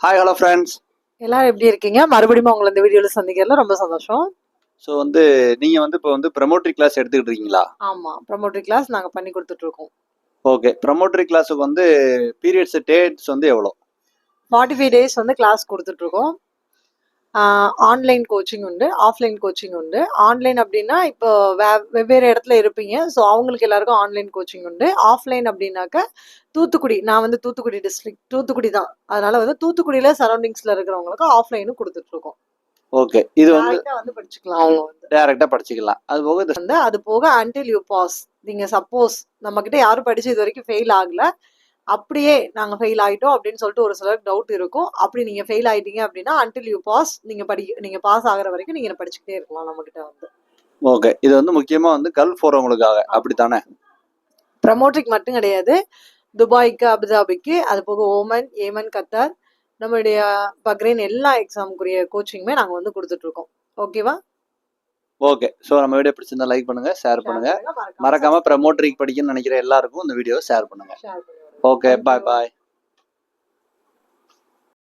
Hi hello friends. எல்லாரும் எப்படி இருக்கீங்க? மறுபடியும் உங்களை இந்த வீடியோல சந்திக்கிறதுல ரொம்ப சந்தோஷம். ஸோ நீங்கள் இப்போ ப்ரமோட்டரி கிளாஸ் எடுத்துக்கிட்டு இருக்கீங்களா? ஆமா, ப்ரமோட்டரி கிளாஸ் நாங்க பண்ணி கொடுத்துட்டு இருக்கோம். ஓகே, ப்ரமோட்டரி கிளாஸுக்கு பீரியட்ஸ் டேட்ஸ் எவ்வளோ? 45 டேஸ் கிளாஸ் கொடுத்துட்டு இருக்கோம். ஆன்லைன் கோச்சிங் உண்டு, ஆஃப்லைன் கோச்சிங் உண்டு. ஆன்லைன் அப்படின்னா இப்போ வெவ்வேறு இடத்துல இருப்பீங்க, ஸோ அவங்களுக்கு எல்லாருக்கும் ஆன்லைன் கோச்சிங் உண்டு. ஆஃப்லைன் அப்படின்னாக்க தூத்துக்குடி, நான் தூத்துக்குடி டிஸ்ட்ரிக்ட், தூத்துக்குடி தான். அதனால தூத்துக்குடியில சரௌண்டிங்ஸ்ல இருக்கிறவங்களுக்கு ஆஃப்லைனும் கொடுத்துட்டு இருக்கோம். ஓகே, இது படிச்சுக்கலாம், அவங்க டைரக்டா படிச்சுக்கலாம். அது போக அது போக அன்டில் யூ பாஸ், நீங்க சப்போஸ் நம்ம கிட்ட யாரும் படிச்சு இது வரைக்கும் ஃபெயில் ஆகல, அப்படியே நாங்க ஃபெயில் ஆயிட்டோம் அப்படின்னு சொல்லிட்டு ஒரு சிலருக்கு டவுட் இருக்கும். அப்படி நீங்க ஃபெயில் ஆயிட்டீங்க அப்படின்னா அன்டில் யூ பாஸ், நீங்க பாஸ் ஆகுற வரைக்கும் நீங்க படிச்சுக்கிட்டே இருக்கலாம் நம்ம கிட்ட ஓகே, இது முக்கியமா கல்ஃப் போறவங்களுக்காக, அப்படித்தானே? ப்ரமோட்டரிக்கு மட்டும் கிடையாது, துபாய்க்கு, அபுதாபிக்கு, அது போக ஓமன், ஏமன், கத்தார், நம்மளுடைய பக்ரைன் எல்லா எக்ஸாமுக்குரிய கோச்சிங்குமே நாங்க கொடுத்துட்டு இருக்கோம். ஓகேவா? ஓகே, ஸோ நம்ம வீடியோ பிடிச்சிருந்தா லைக் பண்ணுங்க, ஷேர் பண்ணுங்க. மறக்காம ப்ரமோட்டரிக்கு படிக்கணும்னு நினைக்கிற எல்லாருக்கும் இந்த வீடியோ ஷேர் பண்ணுங்க. ஓகே, பாய் பாய்.